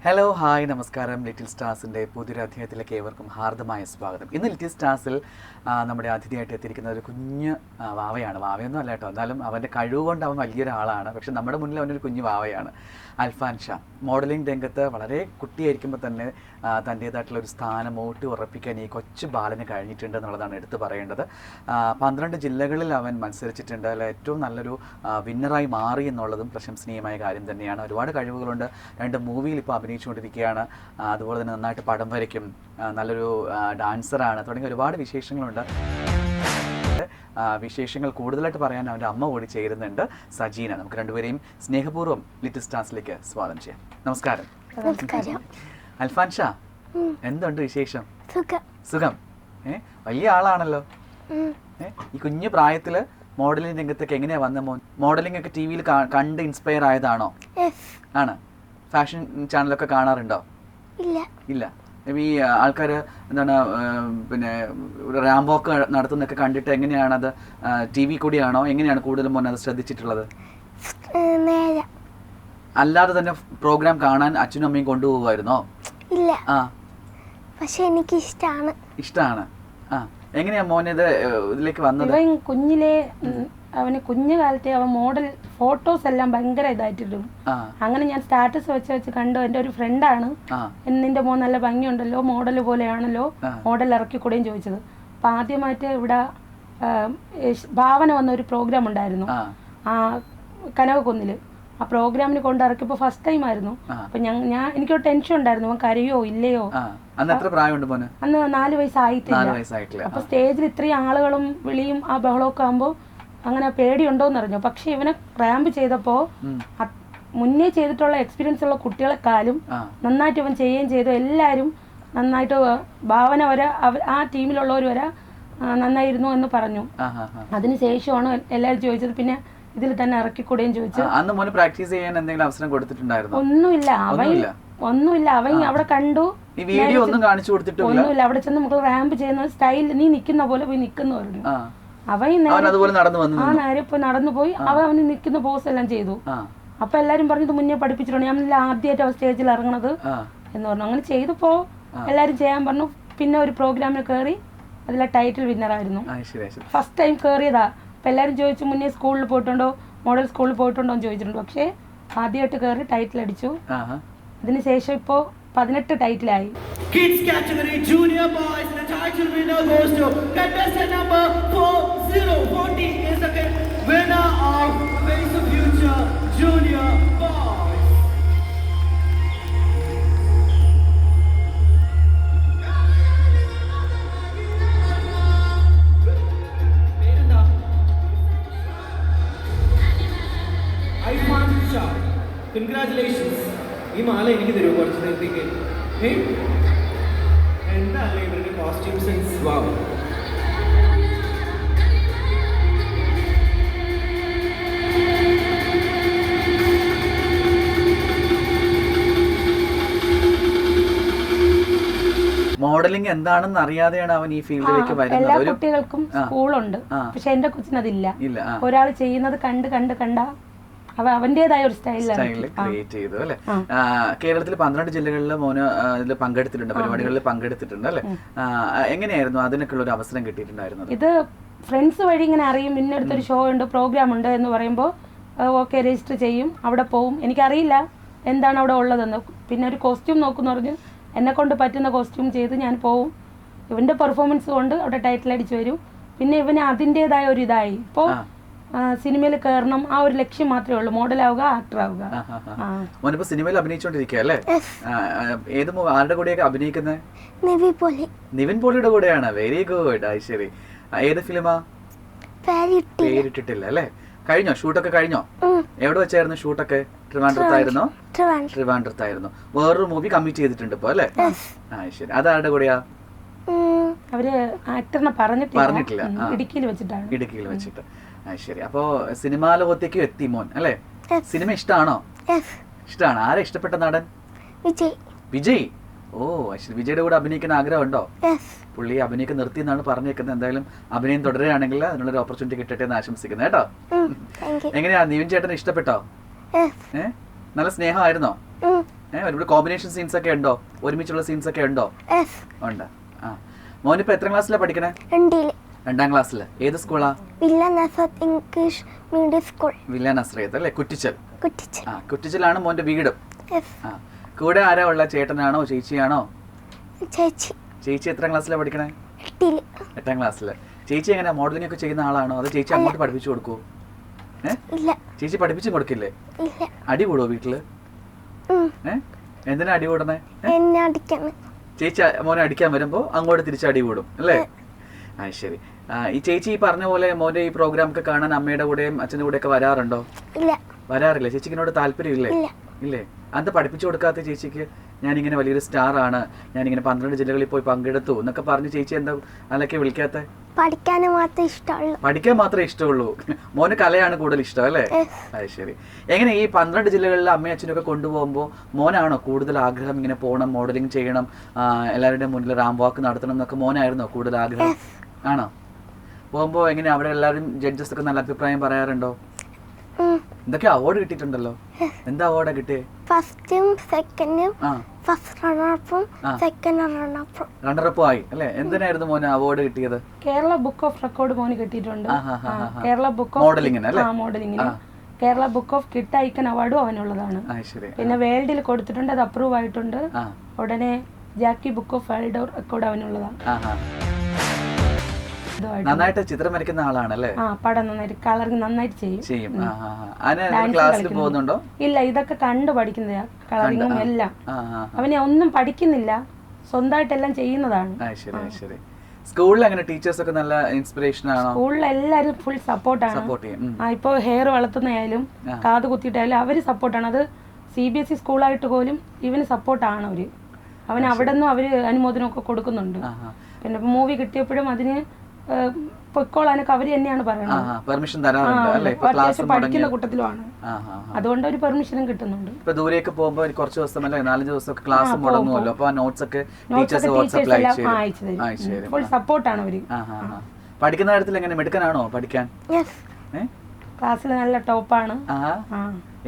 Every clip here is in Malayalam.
ഹലോ ഹായ് നമസ്കാരം. ലിറ്റിൽ സ്റ്റാർസിൻ്റെ പുതിയൊരു അധ്യായത്തിലേക്ക് ഏവർക്കും ഹാർദമായ സ്വാഗതം. ഇന്ന് ലിറ്റിൽ സ്റ്റാർസിൽ നമ്മുടെ അതിഥിയായിട്ട് എത്തിയിരിക്കുന്ന ഒരു കുഞ്ഞ് വാവയാണ്. വാവയൊന്നും അല്ല കേട്ടോ, എന്നാലും അവൻ്റെ കഴിവ് കൊണ്ട് അവൻ വലിയൊരാളാണ്. പക്ഷെ നമ്മുടെ മുന്നിൽ അവനൊരു കുഞ്ഞു വാവയാണ്. അൽഫാൻ ഷാ മോഡലിംഗ് രംഗത്ത് വളരെ കുട്ടിയായിരിക്കുമ്പോൾ തന്നെ തൻ്റേതായിട്ടുള്ള ഒരു സ്ഥാനം ഊട്ടി ഉറപ്പിക്കാൻ ഈ കൊച്ചു ബാലന് കഴിഞ്ഞിട്ടുണ്ട് എന്നുള്ളതാണ് എടുത്തു പറയേണ്ടത്. 12 ജില്ലകളിൽ അവൻ മത്സരിച്ചിട്ടുണ്ട്. അതിൽ ഏറ്റവും നല്ലൊരു വിന്നറായി മാറി എന്നുള്ളതും പ്രശംസനീയമായ കാര്യം തന്നെയാണ്. ഒരുപാട് കഴിവുകളുണ്ട്. 2 മൂവിയിൽ ഇപ്പോൾ അഭിനയിച്ചുകൊണ്ടിരിക്കുകയാണ്. അതുപോലെ തന്നെ നന്നായിട്ട് പടം വരയ്ക്കും, നല്ലൊരു ഡാൻസറാണ്, തുടങ്ങിയ ഒരുപാട് വിശേഷങ്ങളുണ്ട്. വിശേഷങ്ങൾ കൂടുതലായിട്ട് പറയാൻ അവൻ്റെ അമ്മ കൂടി ചേരുന്നുണ്ട്, സജീന. നമുക്ക് രണ്ടുപേരെയും സ്നേഹപൂർവ്വം ലിറ്റിൽ സ്റ്റാർസിലേക്ക് സ്വാഗതം ചെയ്യാം. നമസ്കാരം. അൽഫാൻ ഷാ, എന്തുണ്ട് വിശേഷം? സുഖം. വലിയ ആളാണല്ലോ. ഈ കുഞ്ഞു പ്രായത്തില് മോഡലിംഗ് രംഗത്തൊക്കെ എങ്ങനെയാ വന്ന മോൻ? മോഡലിംഗ് ഒക്കെ ടി വിയിൽ കണ്ട് ഇൻസ്പയർ ആയതാണോ? ആണ്. ഫാഷൻ ചാനലൊക്കെ കാണാറുണ്ടോ? ഇല്ല. ഈ ആൾക്കാർ എന്താണ് പിന്നെ റാംബോക്ക് നടത്തുന്നൊക്കെ കണ്ടിട്ട് എങ്ങനെയാണത്? ടി വി കൂടിയാണോ? എങ്ങനെയാണ് കൂടുതലും മോൻ അത് ശ്രദ്ധിച്ചിട്ടുള്ളത്? അല്ലാതെ തന്നെ പ്രോഗ്രാം കാണാൻ അച്ഛനും അമ്മയും കൊണ്ടുപോകുമായിരുന്നോ? ഇല്ല. പക്ഷെ എനിക്ക് ഇഷ്ടമാണ്. എങ്ങനെയാ മോനത് ഇതിലേക്ക് വന്നത്? കുഞ്ഞിലെ അവന് കുഞ്ഞുകാലത്തെ അവൻ മോഡൽ ഫോട്ടോസ് എല്ലാം ഭയങ്കര ഇതായിട്ടിടും. അങ്ങനെ ഞാൻ സ്റ്റാറ്റസ് വെച്ച് കണ്ടു. എൻ്റെ ഒരു ഫ്രണ്ടാണ്, നിന്റെ മോൻ നല്ല ഭംഗിയുണ്ടല്ലോ, മോഡൽ പോലെയാണല്ലോ, മോഡൽ ഇറക്കിക്കൂടെയും ചോദിച്ചത്. അപ്പൊ ആദ്യമായിട്ട് ഇവിടെ ഭാവന വന്ന ഒരു പ്രോഗ്രാം ഉണ്ടായിരുന്നു കനകക്കുന്നില്. ആ പ്രോഗ്രാമിന് കൊണ്ടിറക്കിയപ്പോ ഫസ്റ്റ് ടൈം ആയിരുന്നു. അപ്പൊ എനിക്കൊരു ടെൻഷൻ ഉണ്ടായിരുന്നു, അവൻ കരയോ ഇല്ലയോ. അന്ന് 4 വയസ്സായിട്ടില്ല. അപ്പൊ സ്റ്റേജിൽ ഇത്രയും ആളുകളും വിളിയും ആ ബഹളമൊക്കെ ആകുമ്പോ അങ്ങനെ പേടിയുണ്ടോന്ന് അറിഞ്ഞു. പക്ഷെ ഇവനെ റാമ്പ് ചെയ്തപ്പോ മുന്നേ ചെയ്തിട്ടുള്ള എക്സ്പീരിയൻസ് ഉള്ള കുട്ടികളെക്കാളും നന്നായിട്ട് ഇവൻ ചെയ്യുകയും ചെയ്തു. എല്ലാവരും നന്നായിട്ട്, ഭാവന വരെ ആ ടീമിലുള്ളവർ വരെ നന്നായിരുന്നു എന്ന് പറഞ്ഞു. അതിനുശേഷമാണ് എല്ലാവരും ചോദിച്ചത് പിന്നെ ഇതിൽ തന്നെ ഇറക്കിക്കൂടെയും ചോദിച്ചു. പ്രാക്ടീസ് ചെയ്യാൻ എന്തെങ്കിലും അവസരം കൊടുത്തിട്ടുണ്ടായിരുന്നു? ഒന്നുമില്ല. അവൻ അവിടെ കണ്ടു, ഒന്നുമില്ല. അവിടെ ചെന്ന് നമുക്ക് റാമ്പ് ചെയ്യുന്ന സ്റ്റൈൽ നീ നിൽക്കുന്ന പോലെ പോയി നിൽക്കുന്നു പറഞ്ഞു. അവൻ നേരെ ഇപ്പൊ നടന്നു പോയി അവന് നിൽക്കുന്ന പോസ് എല്ലാം ചെയ്തു. അപ്പൊ എല്ലാരും പറഞ്ഞത് മുന്നേ പഠിപ്പിച്ചിട്ടുണ്ട്, ഞാൻ ആദ്യമായിട്ട് അവൻ സ്റ്റേജിൽ ഇറങ്ങണത് എന്ന് പറഞ്ഞു. അങ്ങനെ ചെയ്തപ്പോ എല്ലാരും ചെയ്യാൻ പറഞ്ഞു. പിന്നെ ഒരു പ്രോഗ്രാമിൽ കയറി അതിലെ ടൈറ്റിൽ വിന്നർ ആയിരുന്നു. ഫസ്റ്റ് ടൈം കയറിയതാ. അപ്പൊ എല്ലാരും ചോദിച്ചു മുന്നേ സ്കൂളിൽ പോയിട്ടുണ്ടോ, മോഡൽ സ്കൂളിൽ പോയിട്ടുണ്ടോ എന്ന് ചോദിച്ചിട്ടുണ്ട്. പക്ഷെ ആദ്യമായിട്ട് കയറി ടൈറ്റിൽ അടിച്ചു. അതിനുശേഷം ഇപ്പോ 18 ടൈറ്റിലായി. Kids category junior boys, the title winner goes to contestant number 4040 is the winner of Face of Future Junior Boys. Alfan Shah, congratulations. ഈ മാല എനിക്ക് തരുമോ കുറച്ച് നേരത്തേക്ക്? എന്താല്ലേ ഇവരുടെ കോസ്റ്റ്യൂം സെൻസ്! വാവ്. മോഡലിംഗ് എന്താണെന്ന് അറിയാതെയാണ് അവൻ ഈ ഫീൽഡിലേക്ക് വരുന്നത്. എല്ലാ കുട്ടികൾക്കും സ്കൂളുണ്ട്, പക്ഷെ എന്റെ കൊച്ചിനതില്ല. ഒരാൾ ചെയ്യുന്നത് കണ്ട അവന്റേതായ ഒരു സ്റ്റൈലിൽ ക്രിയേറ്റ് ചെയ്തു അല്ലെ. കേരളത്തിൽ 12 ജില്ലകളിൽ മോന് ഇതിൽ പങ്കെടുത്തിട്ടുണ്ട്, പരിപാടികളിൽ പങ്കെടുത്തിട്ടുണ്ട് അല്ലെ. എങ്ങനെയായിരുന്നു അതിനൊക്കെയുള്ള ഒരു അവസരം കിട്ടിയിട്ടുണ്ടായിരുന്നത്? ഇത് ഫ്രണ്ട്സ് വഴി ഇങ്ങനെ അറിയും, ഇന്നടുത്തൊരു ഷോ ഉണ്ട്, പ്രോഗ്രാം ഉണ്ട് എന്ന് പറയുമ്പോൾ ഓക്കെ രജിസ്റ്റർ ചെയ്യും, അവിടെ പോവും. എനിക്കറിയില്ല എന്താണ് അവിടെ ഉള്ളതെന്ന്. പിന്നെ ഒരു കോസ്റ്റ്യൂം നോക്കുമെന്ന് പറഞ്ഞ് എന്നെ കൊണ്ട് പറ്റുന്ന കോസ്റ്റ്യൂം ചെയ്ത് ഞാൻ പോവും. ഇവന്റെ പെർഫോമൻസ് കൊണ്ട് അവിടെ ടൈറ്റിൽ അടിച്ചു വരും. പിന്നെ ഇവന് അതിൻ്റെതായ ഒരു ഇതായി ഇപ്പോൾ സിനിമയിൽ കയറണം, ആ ഒരു ലക്ഷ്യം മാത്രമേ ഉള്ളൂ, മോഡലാവുക, ആക്ടർ ആവുക. മോനിപ്പോ സിനിമയിൽ അഭിനയിച്ചോണ്ടിരിക്കുകയല്ലേ? ഏത് ആരുടെ കൂടെയൊക്കെ അഭിനയിക്കുന്നത്? നിവിൻ പോളിയുടെ കൂടെയാണ്. Very good. ശരി. ഏത് ഫിലിമാ? പേരിട്ടിട്ടില്ല അല്ലേ. കഴിഞ്ഞോ? ഷൂട്ടൊക്കെ കഴിഞ്ഞോ? എവിടെ വെച്ചായിരുന്നു ഷൂട്ടൊക്കെ? ട്രിവാൻഡ്രത്തായിരുന്നു. വേറൊരു മൂവി കമ്മിറ്റ് ചെയ്തിട്ടുണ്ട് ഇപ്പൊ അല്ലേ? ശരി. അതാരുടെ കൂടെയാ? അവര് ആക്ടറിനെ പറഞ്ഞിട്ടില്ല. ഇടുക്കിയിൽ വെച്ചിട്ട്. ശരി. അപ്പോ സിനിമാ ലോകത്തേക്ക് എത്തി മോൻ അല്ലേ? സിനിമ ഇഷ്ടമാണോ? ഇഷ്ടമാണ്. ആരെ ഇഷ്ടപ്പെട്ട നടൻ? വിജയ്. ഓ ശരി. വിജയുടെ കൂടെ അഭിനയിക്കാൻ ആഗ്രഹമുണ്ടോ? പുള്ളി അഭിനയിക്കാൻ നിർത്തി എന്നാണ് പറഞ്ഞേക്കുന്നത്. എന്തായാലും അഭിനയം തുടരുകയാണെങ്കിൽ അതിനുള്ളൊരു ഓപ്പർച്യൂണിറ്റി കിട്ടട്ടെ എന്ന് ആശംസിക്കുന്നത് കേട്ടോ. എങ്ങനെയാ നിവിൻ ചേട്ടനെ ഇഷ്ടപ്പെട്ടോ? നല്ല സ്നേഹമായിരുന്നോ? ഒരുപാട് കോമ്പിനേഷൻ സീൻസ് ഒക്കെ ഉണ്ടോ? ഒരുമിച്ചുള്ള സീൻസ് ഒക്കെ ഉണ്ടോ? ഉണ്ട്. ആ, മോനിപ്പോ എത്ര ക്ലാസ്സിലാണ് പഠിക്കണേ? 2ാം ക്ലാസ്സിൽ. ഏത് സ്കൂളാ? Villa Nazareth English medium school. Villa Nazareth അല്ലേ? കുറ്റിച്ചൽ. കുറ്റിച്ചൽ. ആ, കുറ്റിച്ചലാണ് മോന്റെ വീട്. ആ, കൂടെ ആരാ ഉള്ള? ചേട്ടനാണോ ചേച്ചിയാണോ? ചേച്ചി. ചേച്ചി എത്രാം ക്ലാസ്സിലാണ് പഠിക്കണേ? 8ാം ക്ലാസ്സിൽ. ചേച്ചി എങ്ങനെ മോഡലിംഗ് ഒക്കെ ചെയ്യുന്ന ആളാണോ? അത് ചേച്ചി അങ്ങോട്ട് പഠിപ്പിച്ചു കൊടുക്കുവോ? ഇല്ല. ചേച്ചി പഠിപ്പിച്ചും കൊടുക്കില്ലേ? ഇല്ല. അടി കൂടുവോ വീട്ടില്? എന്തിനാ അടി കൂടണേ? എന്നെ അടിക്കണം. ചേച്ചി മോനെ അടിക്കാൻ വരുമ്പോ അങ്ങോട്ട് തിരിച്ച് അടി കൂടും അല്ലേ? ആ, ശരി. ഈ ചേച്ചി ഈ പറഞ്ഞ പോലെ മോന്റെ ഈ പ്രോഗ്രാം ഒക്കെ കാണാൻ അമ്മയുടെ കൂടെയും അച്ഛൻ്റെ കൂടെ ഒക്കെ വരാറുണ്ടോ? ഇല്ല. വരാറില്ല. ചേച്ചിക്കിനോട് താല്പര്യം ഇല്ലേ? ഇല്ലേ? അത് പഠിപ്പിച്ചു കൊടുക്കാത്ത ചേച്ചിക്ക് ഞാനിങ്ങനെ വലിയൊരു സ്റ്റാർ ആണ്, ഞാനിങ്ങനെ 12 ജില്ലകളിൽ പോയി പങ്കെടുത്തു എന്നൊക്കെ പറഞ്ഞ് ചേച്ചി എന്താ അതൊക്കെ വിളിക്കാത്ത? പഠിക്കാൻ മാത്രമേ ഇഷ്ടമുള്ളൂ. പഠിക്കാൻ മാത്രമേ ഇഷ്ടമുള്ളൂ. മോന് കലയാണ് കൂടുതൽ ഇഷ്ടം അല്ലേ? അത് ശരി. എങ്ങനെ ഈ 12 ജില്ലകളിൽ അമ്മയും അച്ഛനൊക്കെ കൊണ്ടുപോകുമ്പോൾ മോനാണോ കൂടുതൽ ആഗ്രഹം ഇങ്ങനെ പോകണം, മോഡലിംഗ് ചെയ്യണം, എല്ലാവരുടെയും മുന്നിൽ റാമ്പ് വാക്ക് നടത്തണം എന്നൊക്കെ മോനായിരുന്നോ കൂടുതൽ ആഗ്രഹം? ആണോ? പോകുമ്പോൾ എങ്ങനെ അവിടെ എല്ലാവരും ജഡ്ജസ് ഒക്കെ നല്ല അഭിപ്രായം പറയാറുണ്ടോ? എന്തൊക്കെ അവാർഡ് കിട്ടിയിട്ടുണ്ടല്ലോ. എന്താ അവാർഡാ കിട്ടിയേ? ഫസ്റ്റും സെക്കൻഡും, ഫസ്റ്റ് റണ്ണറപ്പും സെക്കൻഡ് റണ്ണറപ്പും ആയി അല്ലേ? എന്തിനായിരുന്നു മോന് അവാർഡ് കിട്ടിയത്? കേരള ബുക്ക് ഓഫ് റെക്കോർഡ് മോന് കിട്ടിയിട്ടുണ്ട്. കേരള ബുക്ക് ഓഫ് മോഡലിംഗിന് Kerala book of kid icon അവാർഡും അവനുള്ളതാണ്. പിന്നെ വേൾഡിൽ കൊടുത്തിട്ടുണ്ട്, അത് അപ്രൂവ് ആയിട്ടുണ്ട്. ഉടനെ ജാക്കി ബുക്ക് ഓഫ് വേൾഡ് റെക്കോർഡ് അവനുള്ളതാണ്. നന്നായിട്ട് ചിത്രം വരയ്ക്കുന്ന ആളാണല്ലേ? പടം നന്നായിട്ട് കളറിങ് നന്നായിട്ട് ചെയ്യും. ക്ലാസ്സിൽ പോകുന്നുണ്ടോ? ഇല്ല, ഇതൊക്കെ കണ്ടു പഠിക്കുന്നതാ, കളറിങ്ങും എല്ലാം. അവനെ ഒന്നും പഠിക്കുന്നില്ല, സ്വന്തമായിട്ടെല്ലാം ചെയ്യുന്നതാണ്. സ്കൂളിൽ അങ്ങനെ ടീച്ചേഴ്സ് ഒക്കെ നല്ല ഇൻസ്പിറേഷൻ ആണോ? സ്കൂളിൽ എല്ലാവരും ഫുൾ സപ്പോർട്ടാണ്. ഇപ്പൊ ഹെയർ വളർത്തുന്നതായാലും കാത് കുത്തിയിട്ടായാലും അവര് സപ്പോർട്ടാണ്. അത് CBSE സ്കൂളായിട്ട് പോലും ഇവന് സപ്പോർട്ടാണ്. അവന് അവിടെ നിന്നും അവര് അനുമോദനമൊക്കെ കൊടുക്കുന്നുണ്ട്. പിന്നെ മൂവി കിട്ടിയപ്പോഴും അതിന് പൊയ്ക്കോളാനൊക്കെ അവര് തന്നെയാണ് പറയുന്നത്. പഠിക്കുന്ന കൂട്ടത്തിലുമാണ്, അതുകൊണ്ട് ഒരു പെർമിഷനും കിട്ടുന്നുണ്ട്. ഇപ്പൊ ദൂരേക്ക് പോകുമ്പോ കുറച്ച് ദിവസം അല്ലെ 4 ദിവസമൊക്കെ ക്ലാസ് മുടങ്ങുമല്ലോ, അപ്പൊ നോട്ട്സ് ഒക്കെ ഫുൾ സപ്പോർട്ടാണ് അവര്. പഠിക്കുന്ന കാര്യത്തിൽ എങ്ങനെ മിടുക്കനാണോ പഠിക്കാൻ? ക്ലാസ്സിൽ നല്ല ടോപ്പാണ്.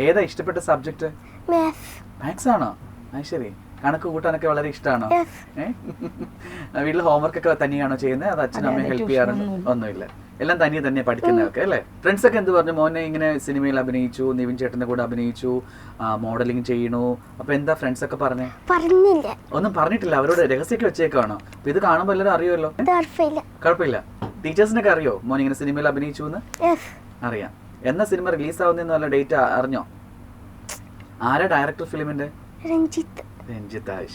ഏതാ ഇഷ്ടപ്പെട്ട സബ്ജക്ട്? മാത്സ് ആണോ? ശരി. കണക്ക് കൂട്ടാനൊക്കെ വളരെ ഇഷ്ടമാണോ? വീട്ടിൽ ഹോംവർക്ക് ഒക്കെ തനിയാണോ ചെയ്യുന്നത്? അത് അച്ഛനും അമ്മയും ഹെൽപ്പ് ചെയ്യാറുണ്ട്? ഒന്നുമില്ല, എല്ലാം തന്നെ പഠിക്കുന്നതൊക്കെ അല്ലേ? ഫ്രണ്ട്സ് ഒക്കെ എന്ത് പറഞ്ഞു? മോനെ ഇങ്ങനെ സിനിമയിൽ അഭിനയിച്ചു, നിവിൻ ചേട്ടന്റെ കൂടെ അഭിനയിച്ചു, മോഡലിംഗ് ചെയ്യണു, അപ്പൊ എന്താ ഫ്രണ്ട്സ് ഒക്കെ പറഞ്ഞേ? ഒന്നും പറഞ്ഞിട്ടില്ല, അവരോട് രഹസ്യമൊക്കെ വെച്ചേക്കാണോ? അപ്പൊ ഇത് കാണുമ്പോ എല്ലാവരും അറിയുമല്ലോ. കുഴപ്പമില്ല. ടീച്ചേഴ്സിനൊക്കെ അറിയോ മോൻ ഇങ്ങനെ സിനിമയിൽ അഭിനയിച്ചു എന്ന്? അറിയാം. എന്നാ സിനിമ റിലീസ് ആവുന്ന വല്ല ഡേറ്റ് അറിഞ്ഞോ? ആരാ ഡയറക്ടർ ഫിലിമിന്റെ? രഞ്ജിത്ത്.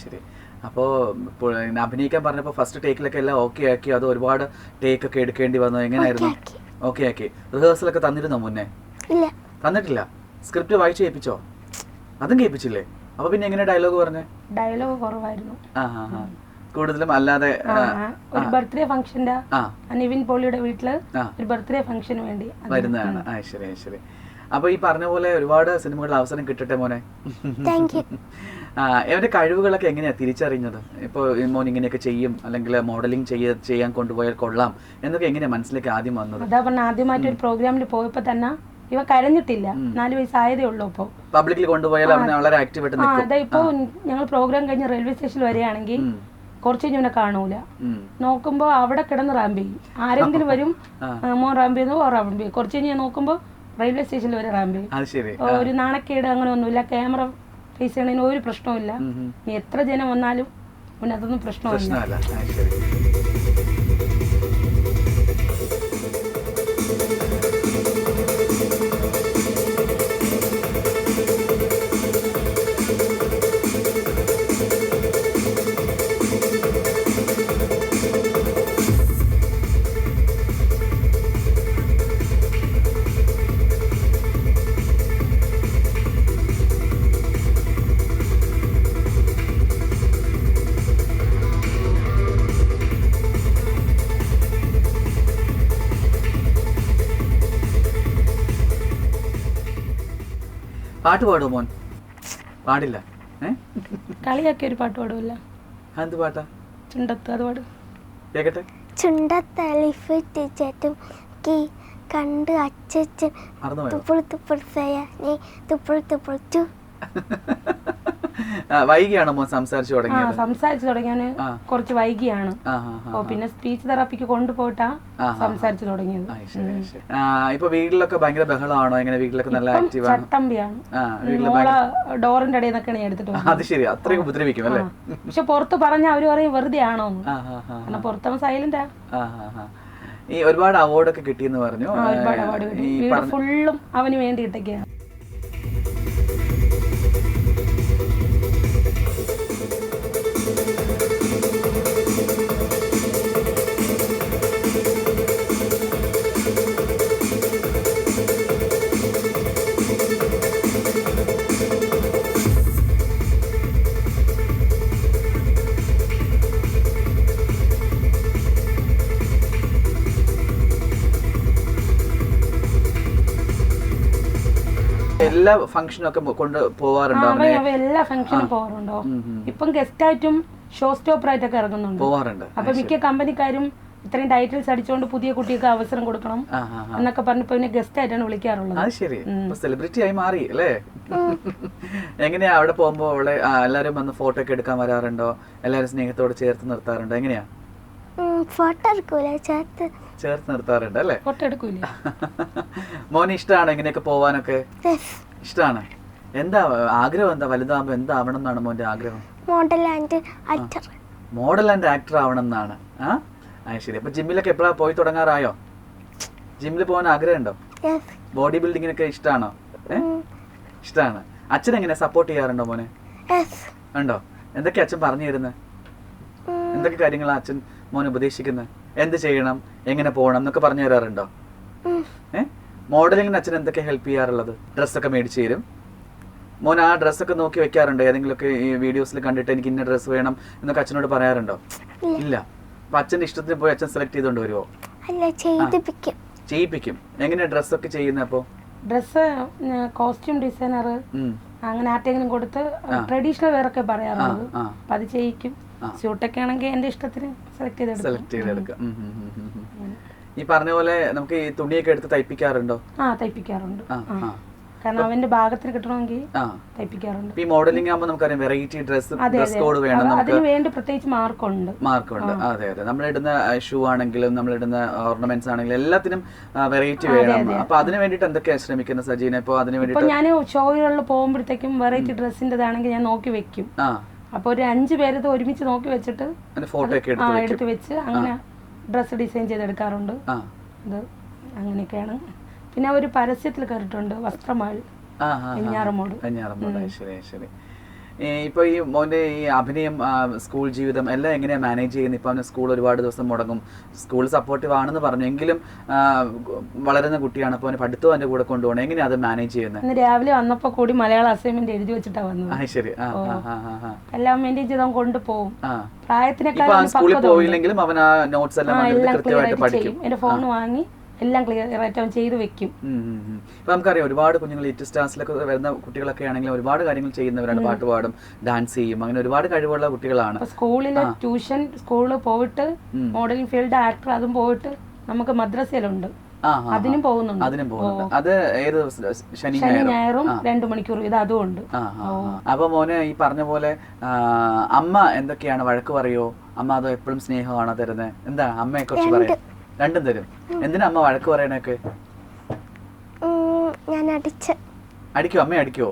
ശരി. അപ്പോ അഭിനയിക്കാൻ പറഞ്ഞപ്പോ ഫസ്റ്റ് ടേക്കിലൊക്കെ എല്ലാം ഓക്കെ ആക്കി, അത് ഒരുപാട് ടേക്ക് ഒക്കെ എടുക്കേണ്ടി വന്നു? എങ്ങനെയായിരുന്നു? ഓക്കെ ആക്കി. റിഹേഴ്സൽ ഒക്കെ തന്നിരുന്നോ മുന്നേ? തന്നിട്ടില്ല. സ്ക്രിപ്റ്റ് വായിച്ചു കേൾപ്പിച്ചോ? അതും കേൾപ്പിച്ചില്ലേ? അപ്പൊ പിന്നെ എങ്ങനെ ഡയലോഗ് പറഞ്ഞേ? ഡയലോഗ് കുറവായിരുന്നു, കൂടുതലും അല്ലാതെ ഒരു ബർത്ത്ഡേ ഫംഗ്ഷന്റെ നിവിൻ പോളിയുടെ വീട്ടില് ഒരു ബർത്ത്ഡേ ഫംഗ്ഷന് വേണ്ടി വരുന്നതാണ്. ശരി. അപ്പൊ ഈ പറഞ്ഞ പോലെ ഒരുപാട് സിനിമകളിൽ അവസരം കിട്ടട്ടെ മോനെ. അവന്റെ കഴിവുകളൊക്കെ എങ്ങനെയാ തിരിച്ചറിഞ്ഞത്? ഇപ്പൊ മോൻ ഇങ്ങനെയൊക്കെ ചെയ്യും, അല്ലെങ്കിൽ മോഡലിംഗ് ചെയ്യാൻ കൊണ്ടുപോയാൽ കൊള്ളാം എന്നൊക്കെ എങ്ങനെയാ മനസ്സിലേക്ക് ആദ്യം വന്നത്? അതാ പറഞ്ഞ, ആദ്യമായിട്ട് ഒരു പ്രോഗ്രാമിൽ പോയപ്പോ തന്നെ ഇവ കരഞ്ഞിട്ടില്ല. 4 വയസ്സായതേ ഉള്ളൂ. ഇപ്പൊ പബ്ലിക്കിൽ കൊണ്ടുപോയാൽ അവനെ വളരെ ആക്റ്റീവായിട്ട് നിൽക്കും. അതാ ഇപ്പൊ ഞങ്ങൾ പ്രോഗ്രാം കഴിഞ്ഞ് റെയിൽവേ സ്റ്റേഷനിൽ വരികയാണെങ്കിൽ കുറച്ച് കഴിഞ്ഞ് ഇവനെ കാണൂല. നോക്കുമ്പോ അവിടെ കിടന്ന് റാമ്പ് ചെയ്യും. ആരെങ്കിലും വരും, മോൻ റാമ്പ് ചെയ്യുന്നു, റാമ്പ് ചെയ്യും. കുറച്ച് കഴിഞ്ഞ് നോക്കുമ്പോ റെയിൽവേ സ്റ്റേഷനിൽ വരെ റാമ്പ് ചെയ്യും. ഒരു നാണക്കേട് അങ്ങനെ ഒന്നുമില്ല. ക്യാമറ ഫേസ് ചെയ്യണതിന് ഒരു പ്രശ്നമില്ല. നീ എത്ര ജനം വന്നാലും പിന്നെ അതൊന്നും പ്രശ്നമില്ല. പാട്ട് പാടുമോ മോൻ? പാടില്ല. കളിയാക്കി ഒരു പാട്ട് പാടുമല്ല. എന്ത് പാട്ടാ? ചുണ്ടത്ത്. അത് പാടും കേക്കട്ടെ. ചുണ്ടത്തലിഫിറ്റും കണ്ട് അച്ഛൻ തുപ്പിൾ തുപ്പിൾ സയ നീ തുപ്പിൾ തുപ്പിൾ ചു. വൈകിയാണോ മോൻ സംസാരിച്ചു തുടങ്ങിയത്? സംസാരിച്ചു തുടങ്ങിയാൽ കുറച്ച് വൈകിയാണ്. പിന്നെ സ്പീച്ച് തെറാപ്പിക്ക് കൊണ്ടുപോയിട്ടാ സംസാരിച്ചു തുടങ്ങിയത്. ഇപ്പൊ വീട്ടിലൊക്കെ ഭയങ്കര ബഹളമാണോ? എങ്ങനെ വീട്ടിലൊക്കെ നല്ല ആക്റ്റീവ് ആണ്? ചട്ടമ്പിയാണ്. ഡോറിന്റെ ഇടയിൽ നിന്നൊക്കെയാണ് എടുത്തിട്ട്. അത് ശരി, അത്രയും ഉപദ്രവിക്കും അല്ലേ? പക്ഷെ പുറത്ത് പറഞ്ഞാൽ അവര് പറയും വെറുതെ ആണോ, കാരണം പുറത്തവൻ സൈലന്റാ. ഈ ഒരുപാട് അവാർഡൊക്കെ കിട്ടിയെന്ന് പറഞ്ഞു. ഒരുപാട് അവാർഡ് കിട്ടി. വീട് ഫുള്ളും അവന് വേണ്ടിയിട്ടൊക്കെയാണ്. എല്ലാ ഫംഗ്ഷനും ഒക്കെ കൊണ്ട് പോവാറുണ്ടോ? എല്ലാ ഫംഗ്ഷനും പോവാറുണ്ടോ? ഇപ്പം ഗസ്റ്റ് ആയിട്ടും ഷോ സ്റ്റോപ്പർ ആയിട്ടൊക്കെ ഇറങ്ങുന്നുണ്ട്, പോവാറുണ്ട്. അപ്പൊ മിക്ക കമ്പനിക്കാരും ഇത്രയും ടൈറ്റിൽസ് അടിച്ചുകൊണ്ട് പുതിയ കുട്ടികൾക്ക് അവസരം കൊടുക്കണം എന്നൊക്കെ പറഞ്ഞപ്പോ പിന്നെ ഗസ്റ്റ് ആയിട്ടാണ് വിളിക്കാറുള്ളത്. അത് ശരി, സെലിബ്രിറ്റി ആയി മാറി അല്ലേ? എങ്ങനെയാ അവിടെ പോകുമ്പോ അവിടെ എല്ലാരും വന്ന് ഫോട്ടോ ഒക്കെ എടുക്കാൻ വരാറുണ്ടോ? എല്ലാരും സ്നേഹത്തോട് ചേർത്ത് നിർത്താറുണ്ടോ? എങ്ങനെയാ? ഫോട്ടോ എടുക്കൂല, ചേർത്ത് നിർത്താറുണ്ട് അല്ലേ? ഫോട്ടോ എടുക്കൂല. മോന് ഇഷ്ടമാണോ ഇങ്ങനെയൊക്കെ പോവാനൊക്കെ? ഇഷ്ടമാണ്. എന്താ ആഗ്രഹം? എന്താ വലുതാകുമ്പോ എന്താവണം എന്നാണ് മോന്റെ ആഗ്രഹം? Model and actor. Model and actor ആവണം എന്നാണ്. ശരി. അപ്പൊ ജിമ്മിലൊക്കെ എപ്പോഴാ പോയി തുടങ്ങാറായോ? ജിമ്മിൽ പോകാൻ ആഗ്രഹമുണ്ടോ? ബോഡി ബിൽഡിങ്ങിനൊക്കെ ഇഷ്ടമാണോ? ഇഷ്ടമാണ്. അച്ഛൻ എങ്ങനെ സപ്പോർട്ട് ചെയ്യാറുണ്ടോ മോനെ? ഉണ്ടോ? എന്തൊക്കെ അച്ഛൻ പറഞ്ഞു തരുന്നത്? എന്തൊക്കെ കാര്യങ്ങളാണ് അച്ഛൻ മോനെ ഉപദേശിക്കുന്നത്? എന്ത് ചെയ്യണം, എങ്ങനെ പോകണം എന്നൊക്കെ പറഞ്ഞു തരാറുണ്ടോ? മോഡലിങ്ങിന് അച്ഛൻ എന്തൊക്കെ ഹെൽപ്പ് ചെയ്യാറുള്ളത്? ഡ്രസ്സൊക്കെ മേടിച്ചു തരും. മോൻ ആ ഡ്രസ്സൊക്കെ നോക്കി വെക്കാറുണ്ടോ? ഏതെങ്കിലുമൊക്കെ ഈ വീഡിയോസിൽ കണ്ടിട്ട് എനിക്ക് ഇന്ന ഡ്രസ്സ് വേണം എന്നൊക്കെ അച്ഛനോട് പറയാറുണ്ടോ? ഇല്ല. അപ്പൊ അച്ഛന്റെ ഇഷ്ടത്തിന് പോയി അച്ഛൻ സെലക്ട് ചെയ്തോണ്ട് വരുമോ? ചെയ്യിപ്പിക്കും. എങ്ങനെയാ ഡ്രസ്സൊക്കെ ചെയ്യുന്നത്? അപ്പൊ ഡ്രസ്സ് കോസ്റ്റ്യൂം ഡിസൈനർ അങ്ങനെ ആർക്കെങ്കിലും കൊടുത്ത് ട്രഡീഷണൽ വെയർ ഒക്കെ പറയാറുള്ളത്, അപ്പൊ അത് ചെയ്യിക്കും. സ്യൂട്ടൊക്കെ ആണെങ്കിൽ എന്റെ ഇഷ്ടത്തിന് സെലക്ട് ചെയ്തെടുക്കാം. ഈ പറഞ്ഞ പോലെ നമുക്ക് ഈ തുണിയൊക്കെ എടുത്ത് തയ്പ്പിക്കാറുണ്ടോ? തയ്പ്പിക്കാറുണ്ട്. കാരണം അവന്റെ ഭാഗത്തിന് കിട്ടണമെങ്കിൽ തയ്പ്പിക്കാറുണ്ട്. ഈ മോഡലിംഗ് ആകുമ്പോൾ നമുക്കറിയാം വെറൈറ്റി ഡ്രസ് കോഡ് വേണം. അതിന് വേണ്ടി പ്രത്യേകിച്ച് മാർക്കുണ്ട്. അതെ അതെ. നമ്മളിടുന്ന ഷൂ ആണെങ്കിലും നമ്മളിടുന്ന ഓർണമെന്റ്സ് ആണെങ്കിലും എല്ലാത്തിനും വെറൈറ്റി വേണം. അപ്പൊ അതിന് വേണ്ടിട്ട് എന്തൊക്കെയാണ് ശ്രമിക്കുന്നത് സജീന? ഇപ്പൊ അതിന് വേണ്ടി ഞാൻ ഷോകളിൽ പോകുമ്പോഴത്തേക്കും വെറൈറ്റി ഡ്രസ്സിൻ്റെതാണെങ്കിൽ ഞാൻ നോക്കി വെക്കും. അപ്പൊ ഒരു 5 പേരത് ഒരുമിച്ച് നോക്കി വെച്ചിട്ട് ഫോട്ടോ ഒക്കെ എടുത്ത് വെച്ച് അങ്ങനെ ഡ്രസ്സ് ഡിസൈൻ ചെയ്തെടുക്കാറുണ്ട്. ഇത് അങ്ങനെയൊക്കെയാണ്. പിന്നെ ഒരു പരസ്യത്തിൽ കയറിയിട്ടുണ്ട്, വസ്ത്രമാൾ, വെഞ്ഞാറമൂട്. ശരി. ഇപ്പൊ ഈ മോന്റെ ഈ അഭിനയം, സ്കൂൾ ജീവിതം എല്ലാം എങ്ങനെയാ മാനേജ് ചെയ്യുന്നത്? ഇപ്പൊ അവന് സ്കൂൾ ഒരുപാട് ദിവസം മുടങ്ങും. സ്കൂൾ സപ്പോർട്ടീവ് ആണെന്ന് പറഞ്ഞു, എങ്കിലും വളരുന്ന കുട്ടിയാണ്. അപ്പൊ അവന് പഠിത്തവും അതിന്റെ കൂടെ കൊണ്ടുപോകണം. എങ്ങനെയാ അത് മാനേജ് ചെയ്യുന്നത്? ഇന്ന് രാവിലെ വന്നപ്പോ കൂടി മലയാളം അസൈൻമെന്റ് എഴുതി വെച്ചിട്ടാ വന്നത്. ശരി. എല്ലാം മെയിൻറ്റെയിൻ ചെയ്ത് അവൻ കൊണ്ടുപോകും. പ്രായത്തിനൊക്കെ സ്കൂളിൽ പോയില്ലെങ്കിലും അവൻ ആ നോട്ട്സ് എല്ലാം കൃത്യമായിട്ട് പഠിക്കും. എന്റെ ഫോൺ വാങ്ങി എല്ലാം ക്ലിയർ ആയിട്ട് അവൻ ചെയ്ത് വെക്കും. ഇപ്പൊ നമുക്കറിയാം ഒരുപാട് കുഞ്ഞുങ്ങൾ ലിറ്റിൽ സ്റ്റാർസിലൊക്കെ വരുന്ന കുട്ടികളൊക്കെ ആണെങ്കിലും ഒരുപാട് കാര്യങ്ങൾ ചെയ്യുന്നവരാണ്. പാട്ട് പാടും, ഡാൻസ് ചെയ്യും, അങ്ങനെ ഒരുപാട് കഴിവുള്ള കുട്ടികളാണ്. സ്കൂളിലെ ട്യൂഷൻ, സ്കൂളിൽ പോയിട്ട് മോഡലിംഗ് ഫീൽഡ്, ആക്ടർ, അതും പോയിട്ട് നമുക്ക് മദ്രസയിലുണ്ട്, അതിനും പോകുന്നുണ്ട്. അത് ഏത് ശനി ഞായറും 2 മണിക്കൂർ ഇത് അതും ഉണ്ട്. അപ്പൊ മോനെ ഈ പറഞ്ഞ പോലെ അമ്മ എന്തൊക്കെയാണ് വഴക്ക് പറയോ? അമ്മ അതോ എപ്പോഴും സ്നേഹമാണോ തരുന്നത്? എന്താ അമ്മയെ കുറിച്ച് പറയാം? രണ്ടും തരും. എന്തിനാ അമ്മ വഴക്ക് പറയണൊക്കെ? അടിക്കോ? അമ്മ അടിക്കോ?